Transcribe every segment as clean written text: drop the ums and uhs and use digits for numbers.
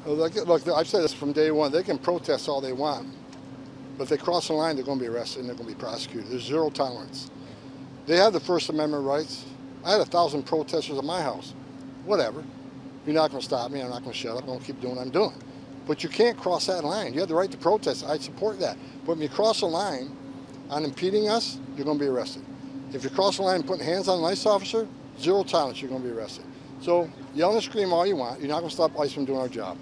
Look, I've said this from day one. They can protest all they want, but if they cross the line, they're going to be arrested and they're going to be prosecuted. There's zero tolerance. They have the First Amendment rights. I had 1,000 protesters at my house. Whatever. You're not going to stop me. I'm not going to shut up. I'm going to keep doing what I'm doing. But you can't cross that line. You have the right to protest. I support that. But when you cross the line on impeding us, you're going to be arrested. If you cross the line and putting hands on an ICE officer, zero tolerance, you're going to be arrested. So yell and scream all you want. You're not going to stop ICE from doing our job.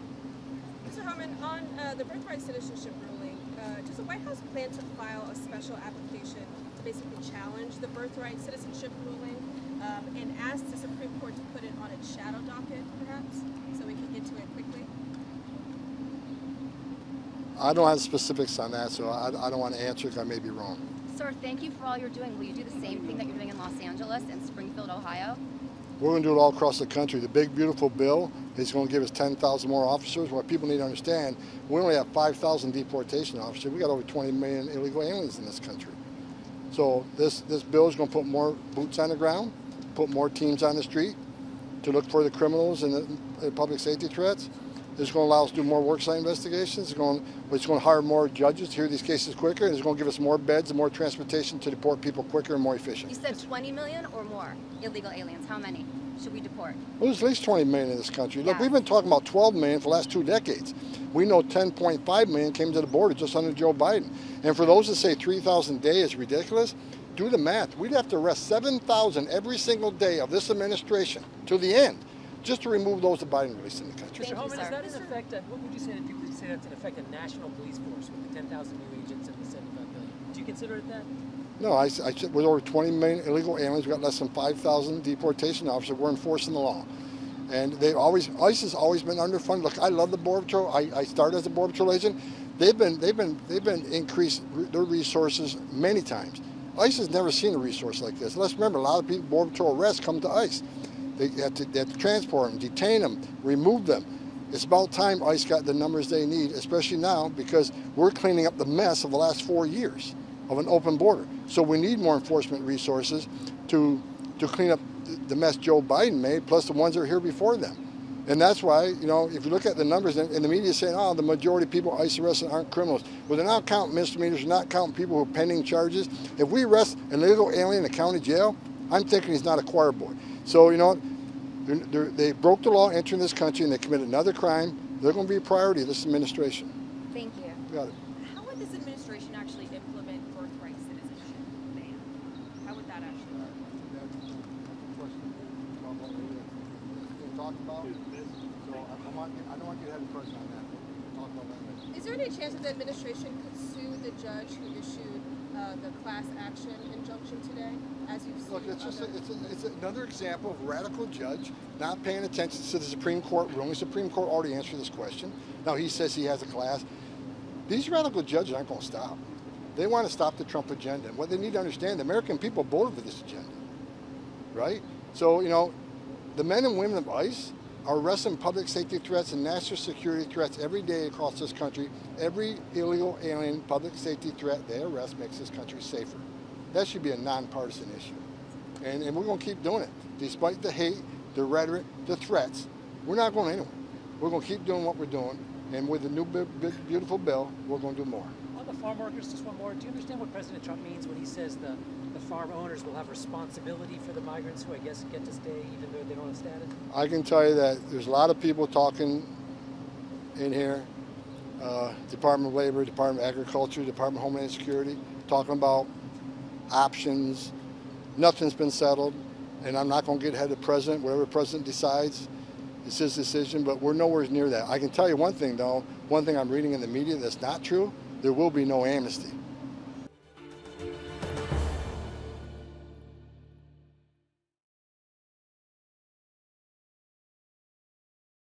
Mr. Homan, on the birthright citizenship ruling, does the White House plan to file a special application to basically challenge the birthright citizenship ruling and ask the Supreme Court to put it on its shadow docket, perhaps, so we can get to it quickly? I don't have specifics on that, so I don't want to answer because I may be wrong. Sir, thank you for all you're doing. Will you do the same thing that you're doing in Los Angeles and Springfield, Ohio? We're going to do it all across the country. The big, beautiful bill is going to give us 10,000 more officers. What people need to understand, we only have 5,000 deportation officers. We got over 20 million illegal aliens in this country. So this bill is going to put more boots on the ground, put more teams on the street to look for the criminals and the public safety threats. It's going to allow us to do more worksite investigations. It's going to hire more judges to hear these cases quicker. And it's going to give us more beds and more transportation to deport people quicker and more efficient. You said 20 million or more illegal aliens. How many should we deport? Well, there's at least 20 million in this country. Look, Yeah. we've been talking about 12 million for the last 2 decades. We know 10.5 million came to the border just under Joe Biden. And for those that say 3,000 a day is ridiculous, do the math. We'd have to arrest 7,000 every single day of this administration to the end, just to remove those that Biden released in the country. Thank Mr. Homan, you, is sir. that in effect, what would you say to people who say that's in effect a national police force with the 10,000 new agents and the 75 billion? Do you consider it that? No, I said with over 20 million illegal aliens, we've got less than 5,000 deportation officers. We're enforcing the law. And ICE has always been underfunded. Look, I love the Border Patrol. I started as a Border Patrol agent. They've been increased their resources many times. ICE has never seen a resource like this. Let's remember, a lot of people, Border Patrol arrests come to ICE. They have to transport them, detain them, remove them. It's about time ICE got the numbers they need, especially now because we're cleaning up the mess of the last 4 years of an open border. So we need more enforcement resources to clean up the mess Joe Biden made, plus the ones that are here before them. And that's why, you know, if you look at the numbers, and the media is saying, oh, the majority of people ICE arrested aren't criminals. Well, they're not counting misdemeanors, they're not counting people who are pending charges. If we arrest an illegal alien in a county jail, I'm thinking he's not a choir boy. So, you know, they broke the law entering this country and they committed another crime. They're going to be a priority of this administration. Thank you. Got it. How would this administration actually implement birthright citizenship ban? How would that actually work? I don't want you to have a question on that. Talk about that. Is there any chance that the administration could sue the judge who issued the class action injunction today, as you've seen? Look, it's another example of a radical judge not paying attention to the Supreme Court ruling. The Supreme Court already answered this question. Now he says he has a class. These radical judges aren't going to stop. They want to stop the Trump agenda. And what they need to understand, the American people voted for this agenda, right? So, you know, the men and women of ICE are arresting public safety threats and national security threats every day across this country. Every illegal alien public safety threat they arrest makes this country safer. That should be a nonpartisan issue. And we're going to keep doing it. Despite the hate, the rhetoric, the threats, we're not going anywhere. We're going to keep doing what we're doing. And with the new big, beautiful bill, we're going to do more. On the farm workers, just one more. Do you understand what President Trump means when he says the farm owners will have responsibility for the migrants who I guess get to stay even though they don't have status? I can tell you that there's a lot of people talking in here, Department of Labor, Department of Agriculture, Department of Homeland Security, talking about options. Nothing's been settled, and I'm not going to get ahead of the president. Whatever the president decides, it's his decision, but we're nowhere near that. I can tell you one thing, though, one thing I'm reading in the media that's not true, there will be no amnesty.